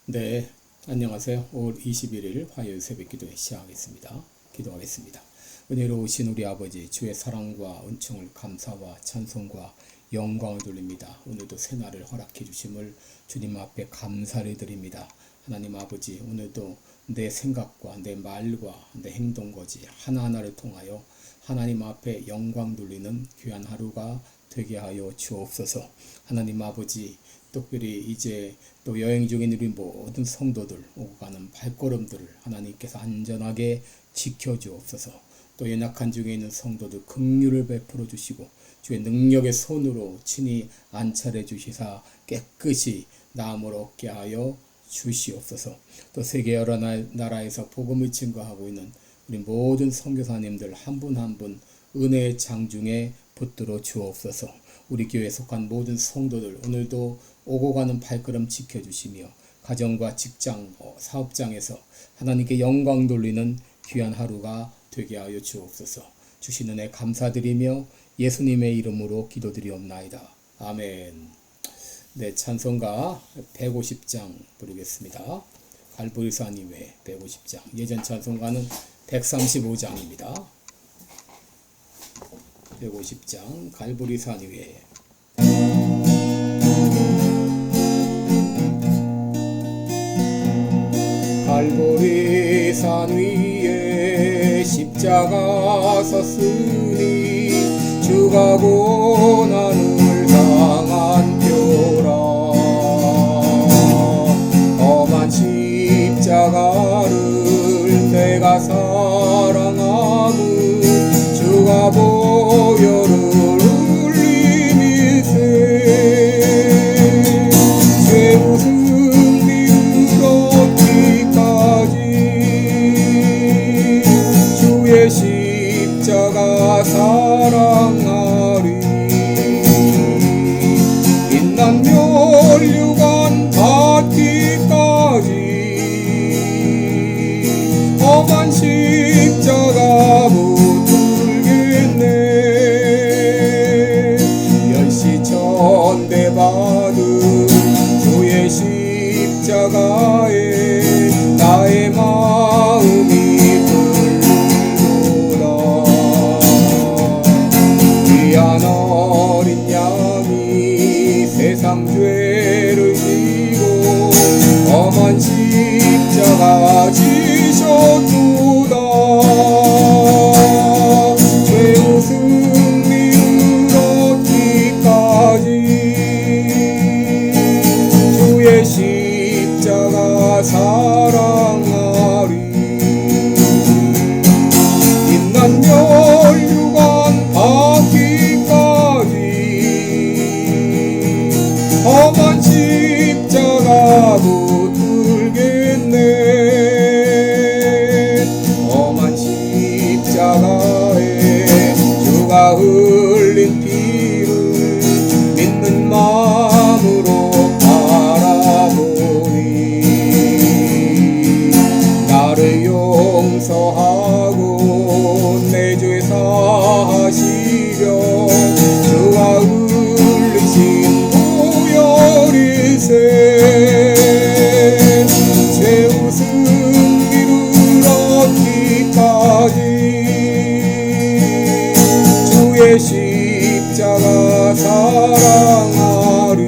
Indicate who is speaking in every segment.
Speaker 1: 네, 안녕하세요. 5월 21일 화요일 새벽 기도 시작하겠습니다. 기도하겠습니다. 은혜로우신 우리 아버지, 주의 사랑과 은총을 감사와 찬송과 영광을 돌립니다. 오늘도 새날을 허락해 주심을 주님 앞에 감사를 드립니다. 하나님 아버지, 오늘도 내 생각과 내 말과 내 행동거지 하나하나를 통하여 하나님 앞에 영광 돌리는 귀한 하루가 되게 하여 주옵소서. 하나님 아버지, 특별히 이제 또 여행 중인 우리 모든 성도들 오고 가는 발걸음들을 하나님께서 안전하게 지켜주옵소서. 또 연약한 중에 있는 성도들 긍휼을 베풀어 주시고 주의 능력의 손으로 친히 안찰해 주시사 깨끗이 나음을 얻게 하여 주시옵소서. 또 세계 여러 나라에서 복음을 증거하고 있는 우리 모든 선교사님들 한 분 한 분 은혜의 장중에 붙들어 주옵소서. 우리 교회에 속한 모든 성도들 오늘도 오고 가는 발걸음 지켜주시며 가정과 직장, 사업장에서 하나님께 영광 돌리는 귀한 하루가 되게 하여 주옵소서. 주신 은혜 감사드리며 예수님의 이름으로 기도드리옵나이다. 아멘. 네, 찬송가 150장 부르겠습니다. 갈보리산 이외 150장. 예전 찬송가는 135장입니다. 150장 갈보리산 위에 갈보리산 위에 십자가 섰으니 주가 고난을 당한 표라. 험한 십자가를 내가 사랑함은 주가 보혈을 흘리미세 죄우 승리를 얻기까지 주의 십자가 사랑하리. 빛난 멸류관 받기까지 험한 십자가 받은 주의 십자가에 나의 마음이 들도다. 귀한 어린 양이 세상 죄를 지고 험한 십자가 지셨도다. 죄의 승리를 얻기까지 주의 십자가 사랑하리. 빛난 멸류관 받기까지 험한 십자가 붙들겠네. 험한 십자가에 주가 흘린 피를 믿는 마음으로 나를 용서하고 내 죄 사하시려 주가 흘리신 보혈일세 죄우 승리를 얻기까지 주의 십자가 사랑하리.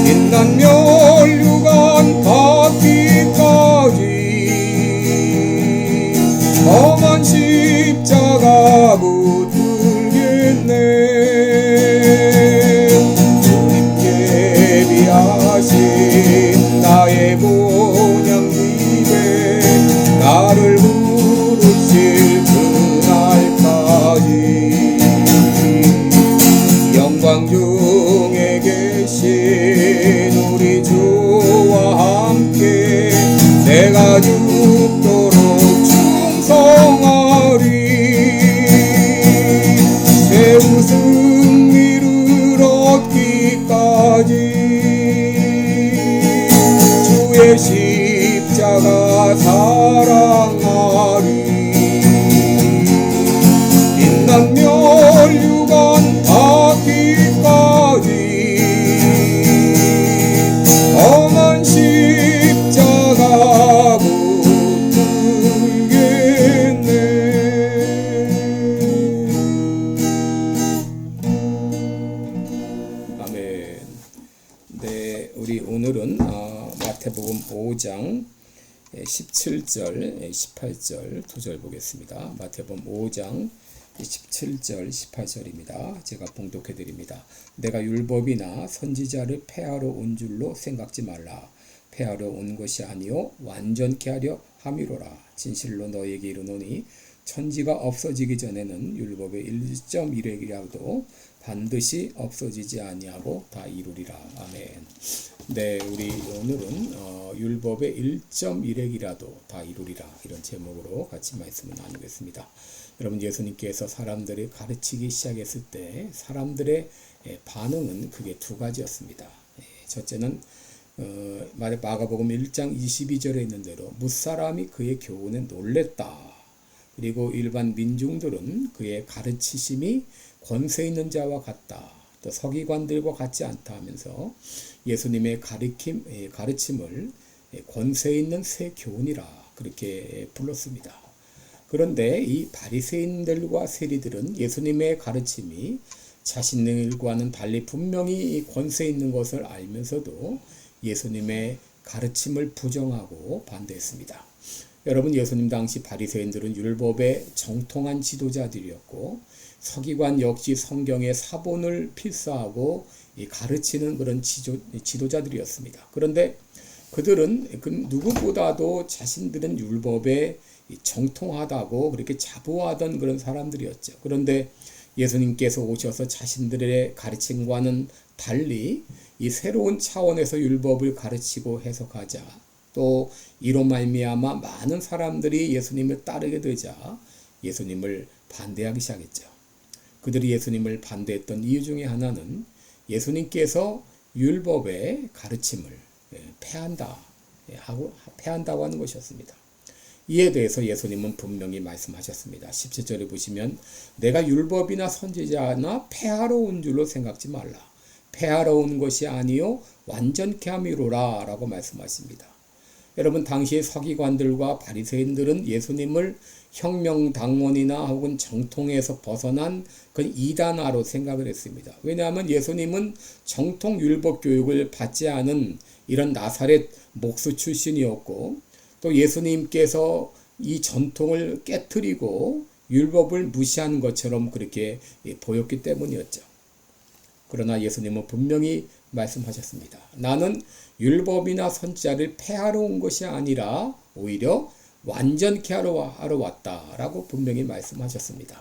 Speaker 1: 빛난 멸류관 받기까지 험한 십자가 붙들겠네. 주님께 비하신 나의 본향 입에 나를 부르실 그날까지 영광 중에 계신 우리 주와 함께 내가 죽도록 충성하리. 죄우 승리를 얻기까지 주의 십자가 사랑하리. 빛난 멸류관 받기까지 우리 오늘은 마태복음 5장 17절, 18절 두 절 보겠습니다. 마태복음 5장 17절, 18절입니다. 제가 봉독해 드립니다. 내가 율법이나 선지자를 폐하러 온 줄로 생각지 말라. 폐하러 온 것이 아니요 완전케 하려 함이로라. 진실로 너에게 이르노니 천지가 없어지기 전에는 율법의 1.1획이라도 반드시 없어지지 아니하고 다 이루리라. 아멘. 네, 우리 오늘은 율법의 1.1획이라도 다 이루리라, 이런 제목으로 같이 말씀을 나누겠습니다. 여러분, 예수님께서 사람들을 가르치기 시작했을 때 사람들의 반응은 크게 두 가지였습니다. 첫째는 마가복음 1장 22절에 있는 대로 무사람이 그의 교훈에 놀랬다. 그리고 일반 민중들은 그의 가르치심이 권세 있는 자와 같다. 또 서기관들과 같지 않다 하면서 예수님의 가르침을 권세 있는 새 교훈이라 그렇게 불렀습니다. 그런데 이 바리새인들과 세리들은 예수님의 가르침이 자신들과는 달리 분명히 권세 있는 것을 알면서도 예수님의 가르침을 부정하고 반대했습니다. 여러분, 예수님 당시 바리새인들은 율법의 정통한 지도자들이었고 서기관 역시 성경의 사본을 필사하고 가르치는 그런 지도자들이었습니다. 그런데 그들은 누구보다도 자신들은 율법에 정통하다고 그렇게 자부하던 그런 사람들이었죠. 그런데 예수님께서 오셔서 자신들의 가르침과는 달리 이 새로운 차원에서 율법을 가르치고 해석하자, 또 이로 말미암아 많은 사람들이 예수님을 따르게 되자 예수님을 반대하기 시작했죠. 그들이 예수님을 반대했던 이유 중에 하나는 예수님께서 율법의 가르침을 폐한다고 하는 것이었습니다. 이에 대해서 예수님은 분명히 말씀하셨습니다. 17절에 보시면 내가 율법이나 선지자나 폐하러 온 줄로 생각지 말라. 폐하러 온 것이 아니요 완전케 함이로라 라고 말씀하십니다. 여러분, 당시의 서기관들과 바리새인들은 예수님을 혁명당원이나 혹은 정통에서 벗어난 그 이단아로 생각을 했습니다. 왜냐하면 예수님은 정통 율법 교육을 받지 않은 이런 나사렛 목수 출신이었고, 또 예수님께서 이 전통을 깨트리고 율법을 무시한 것처럼 그렇게 보였기 때문이었죠. 그러나 예수님은 분명히 말씀하셨습니다. 나는 율법이나 선지자를 폐하러 온 것이 아니라 오히려 완전케 하러 왔다라고 분명히 말씀하셨습니다.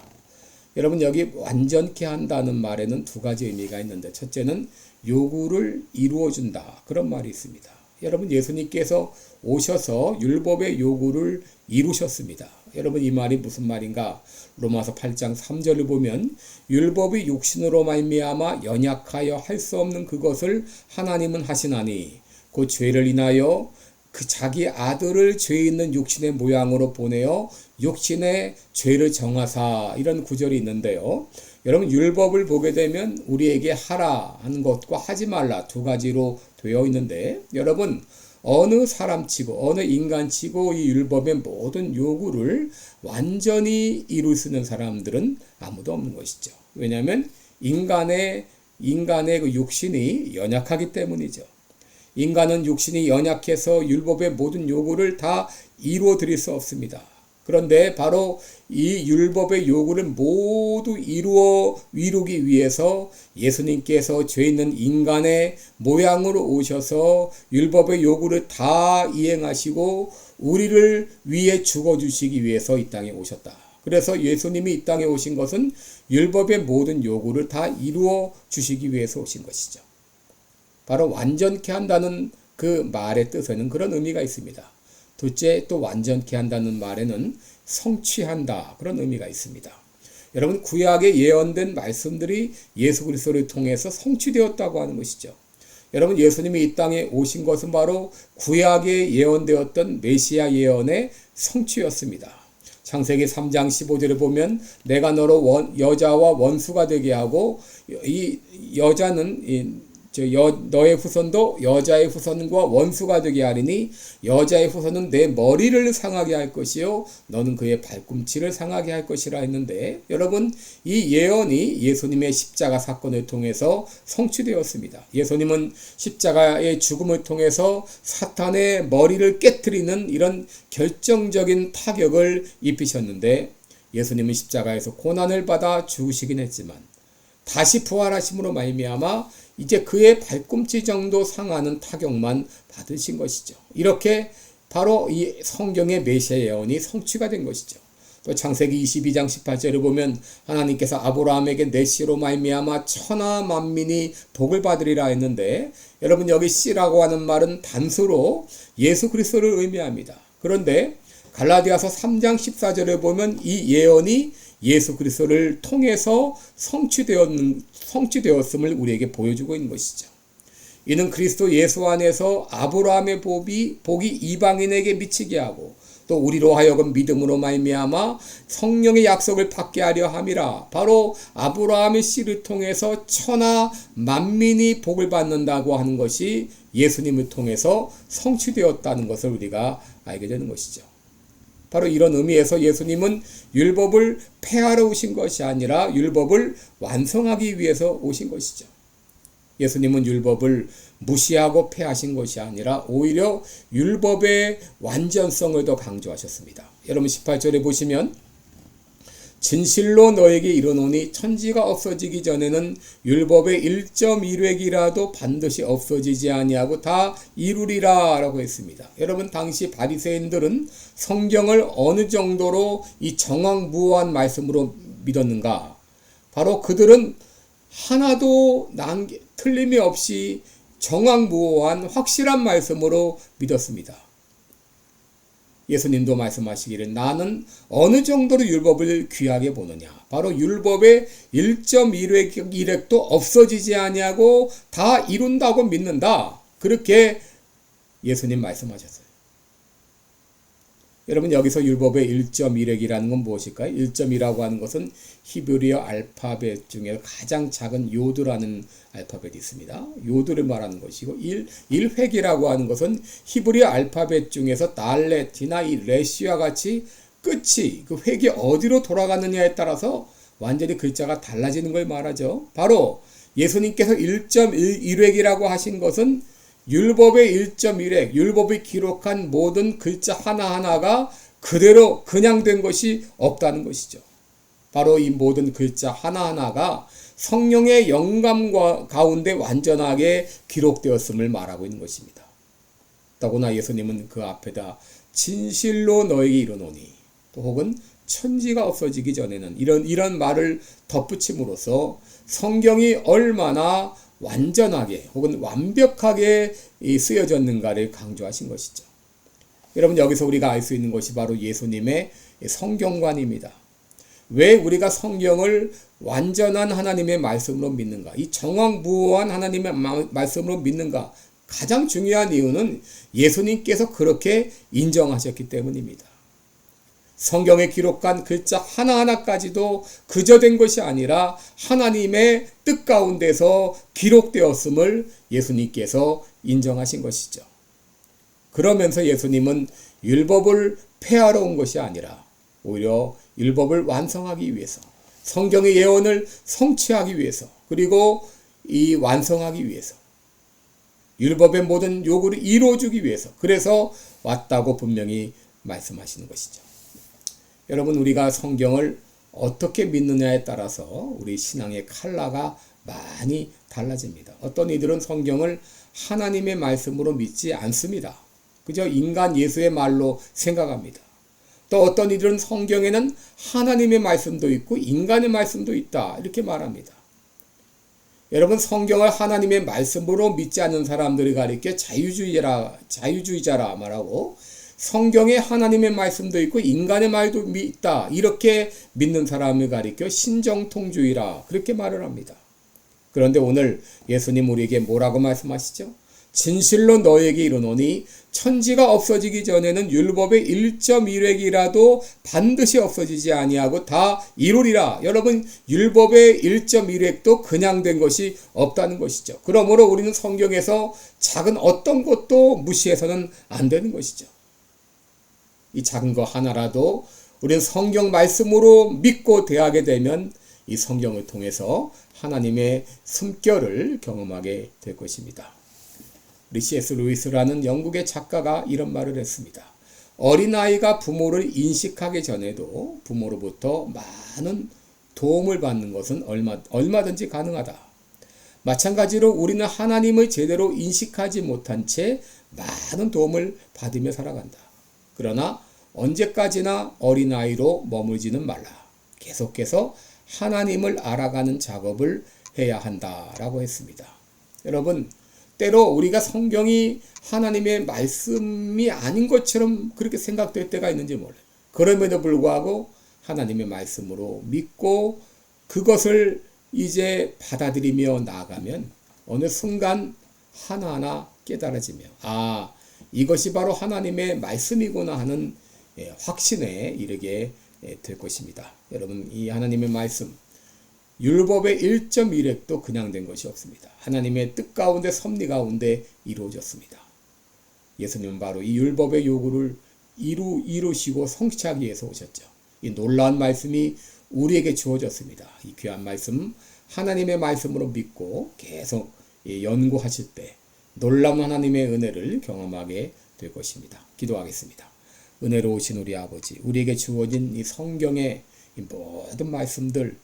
Speaker 1: 여러분, 여기 완전케 한다는 말에는 두 가지 의미가 있는데, 첫째는 요구를 이루어준다, 그런 말이 있습니다. 여러분, 예수님께서 오셔서 율법의 요구를 이루셨습니다. 여러분, 이 말이 무슨 말인가? 로마서 8장 3절을 보면 율법이 육신으로 말미암아 연약하여 할 수 없는 그것을 하나님은 하시나니 그 죄를 인하여 그 자기 아들을 죄 있는 육신의 모양으로 보내어 육신의 죄를 정하사, 이런 구절이 있는데요. 여러분, 율법을 보게 되면 우리에게 하라 하는 것과 하지 말라 두 가지로 되어 있는데, 여러분, 어느 사람치고 어느 인간치고 이 율법의 모든 요구를 완전히 이룰 수 있는 사람들은 아무도 없는 것이죠. 왜냐하면 인간의 그 육신이 연약하기 때문이죠. 인간은 육신이 연약해서 율법의 모든 요구를 다 이루어 드릴 수 없습니다. 그런데 바로 이 율법의 요구를 모두 이루기 위해서 예수님께서 죄 있는 인간의 모양으로 오셔서 율법의 요구를 다 이행하시고 우리를 위해 죽어주시기 위해서 이 땅에 오셨다. 그래서 예수님이 이 땅에 오신 것은 율법의 모든 요구를 다 이루어 주시기 위해서 오신 것이죠. 바로 완전케 한다는 그 말의 뜻에는 그런 의미가 있습니다. 둘째, 또 완전케 한다는 말에는 성취한다, 그런 의미가 있습니다. 여러분, 구약에 예언된 말씀들이 예수 그리스도를 통해서 성취되었다고 하는 것이죠. 여러분, 예수님이 이 땅에 오신 것은 바로 구약에 예언되었던 메시아 예언의 성취였습니다. 창세기 3장 15절에 보면 내가 너로 여자와 원수가 되게 하고, 이 여자는 너의 후손도 여자의 후손과 원수가 되게 하리니 여자의 후손은 내 머리를 상하게 할 것이요 너는 그의 발꿈치를 상하게 할 것이라 했는데, 여러분, 이 예언이 예수님의 십자가 사건을 통해서 성취되었습니다. 예수님은 십자가의 죽음을 통해서 사탄의 머리를 깨트리는 이런 결정적인 타격을 입히셨는데, 예수님은 십자가에서 고난을 받아 죽으시긴 했지만 다시 부활하심으로 말미암아 이제 그의 발꿈치 정도 상하는 타격만 받으신 것이죠. 이렇게 바로 이 성경의 메시아 예언이 성취가 된 것이죠. 또 창세기 22장 18절을 보면 하나님께서 아브라함에게 내 씨로 말미암아 천하 만민이 복을 받으리라 했는데, 여러분, 여기 씨라고 하는 말은 단수로 예수 그리스도를 의미합니다. 그런데 갈라디아서 3장 14절에 보면 이 예언이 예수 그리스도를 통해서 성취되었음을 우리에게 보여주고 있는 것이죠. 이는 그리스도 예수 안에서 아브라함의 복이 이방인에게 미치게 하고 또 우리로 하여금 믿음으로 말미암아 성령의 약속을 받게 하려 함이라. 바로 아브라함의 씨를 통해서 천하 만민이 복을 받는다고 하는 것이 예수님을 통해서 성취되었다는 것을 우리가 알게 되는 것이죠. 바로 이런 의미에서 예수님은 율법을 폐하러 오신 것이 아니라 율법을 완성하기 위해서 오신 것이죠. 예수님은 율법을 무시하고 폐하신 것이 아니라 오히려 율법의 완전성을 더 강조하셨습니다. 여러분 18절에 보시면 진실로 너에게 이르노니 천지가 없어지기 전에는 율법의 1.1획이라도 반드시 없어지지 아니하고 다 이루리라 라고 했습니다. 여러분, 당시 바리새인들은 성경을 어느 정도로 이 정황무오한 말씀으로 믿었는가? 바로 그들은 하나도 틀림이 없이 정황무오한 확실한 말씀으로 믿었습니다. 예수님도 말씀하시기를 나는 어느 정도로 율법을 귀하게 보느냐. 바로 율법의 1.1획도 없어지지 아니하고 다 이룬다고 믿는다. 그렇게 예수님 말씀하셨어요. 여러분, 여기서 율법의 1.1획이라는 건 무엇일까요? 1.1이라고 하는 것은 히브리어 알파벳 중에 가장 작은 요드라는 알파벳이 있습니다. 요드를 말하는 것이고 1획이라고 하는 것은 히브리어 알파벳 중에서 달렛이나 이 레시와 같이 끝이 그 획이 어디로 돌아가느냐에 따라서 완전히 글자가 달라지는 걸 말하죠. 바로 예수님께서 1.1획이라고 하신 것은 율법의 1.1획, 율법이 기록한 모든 글자 하나하나가 그대로 그냥 된 것이 없다는 것이죠. 바로 이 모든 글자 하나하나가 성령의 영감 가운데 완전하게 기록되었음을 말하고 있는 것입니다. 더구나 예수님은 그 앞에다 진실로 너에게 이르노니, 또 혹은 천지가 없어지기 전에는 이런 말을 덧붙임으로써 성경이 얼마나 완전하게 혹은 완벽하게 쓰여졌는가를 강조하신 것이죠. 여러분, 여기서 우리가 알 수 있는 것이 바로 예수님의 성경관입니다. 왜 우리가 성경을 완전한 하나님의 말씀으로 믿는가? 이 정황무오한 하나님의 말씀으로 믿는가? 가장 중요한 이유는 예수님께서 그렇게 인정하셨기 때문입니다. 성경에 기록한 글자 하나하나까지도 그저 된 것이 아니라 하나님의 뜻 가운데서 기록되었음을 예수님께서 인정하신 것이죠. 그러면서 예수님은 율법을 폐하러 온 것이 아니라 오히려 율법을 완성하기 위해서, 성경의 예언을 성취하기 위해서, 그리고 이 완성하기 위해서, 율법의 모든 요구를 이루어주기 위해서, 그래서 왔다고 분명히 말씀하시는 것이죠. 여러분, 우리가 성경을 어떻게 믿느냐에 따라서 우리 신앙의 컬러가 많이 달라집니다. 어떤 이들은 성경을 하나님의 말씀으로 믿지 않습니다. 그저 인간 예수의 말로 생각합니다. 또 어떤 이들은 성경에는 하나님의 말씀도 있고 인간의 말씀도 있다, 이렇게 말합니다. 여러분, 성경을 하나님의 말씀으로 믿지 않는 사람들이 가리켜 자유주의자라 말하고, 성경에 하나님의 말씀도 있고 인간의 말도 있다, 이렇게 믿는 사람을 가리켜 신정통주의라, 그렇게 말을 합니다. 그런데 오늘 예수님 우리에게 뭐라고 말씀하시죠? 진실로 너에게 이르노니 천지가 없어지기 전에는 율법의 1.1획이라도 반드시 없어지지 아니하고 다 이루리라. 여러분, 율법의 1.1획도 그냥 된 것이 없다는 것이죠. 그러므로 우리는 성경에서 작은 어떤 것도 무시해서는 안 되는 것이죠. 이 작은 거 하나라도 우리는 성경 말씀으로 믿고 대하게 되면 이 성경을 통해서 하나님의 숨결을 경험하게 될 것입니다. C.S. 루이스라는 영국의 작가가 이런 말을 했습니다. 어린아이가 부모를 인식하기 전에도 부모로부터 많은 도움을 받는 것은 얼마든지 가능하다. 마찬가지로 우리는 하나님을 제대로 인식하지 못한 채 많은 도움을 받으며 살아간다. 그러나 언제까지나 어린아이로 머물지는 말라. 계속해서 하나님을 알아가는 작업을 해야 한다라고 했습니다. 여러분, 때로 우리가 성경이 하나님의 말씀이 아닌 것처럼 그렇게 생각될 때가 있는지 몰라요. 그럼에도 불구하고 하나님의 말씀으로 믿고 그것을 이제 받아들이며 나아가면 어느 순간 하나하나 깨달아지며 이것이 바로 하나님의 말씀이구나 하는 확신에 이르게 될 것입니다. 여러분, 이 하나님의 말씀 율법의 1.1획도 그냥 된 것이 없습니다. 하나님의 뜻 가운데 섭리 가운데 이루어졌습니다. 예수님은 바로 이 율법의 요구를 이루시고 성취하기 위해서 오셨죠. 이 놀라운 말씀이 우리에게 주어졌습니다. 이 귀한 말씀 하나님의 말씀으로 믿고 계속 연구하실 때 놀라운 하나님의 은혜를 경험하게 될 것입니다. 기도하겠습니다. 은혜로우신 우리 아버지, 우리에게 주어진 이 성경의 이 모든 말씀들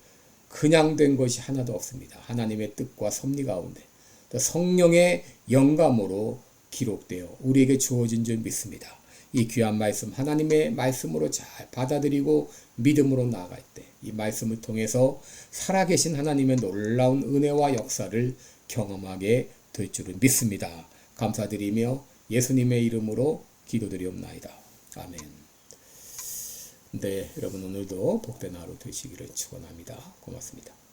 Speaker 1: 그냥 된 것이 하나도 없습니다. 하나님의 뜻과 섭리 가운데 또 성령의 영감으로 기록되어 우리에게 주어진 줄 믿습니다. 이 귀한 말씀 하나님의 말씀으로 잘 받아들이고 믿음으로 나아갈 때 이 말씀을 통해서 살아계신 하나님의 놀라운 은혜와 역사를 경험하게 될 줄을 믿습니다. 감사드리며 예수님의 이름으로 기도드리옵나이다. 아멘. 네, 여러분 오늘도 복된 하루 되시기를 축원합니다. 고맙습니다.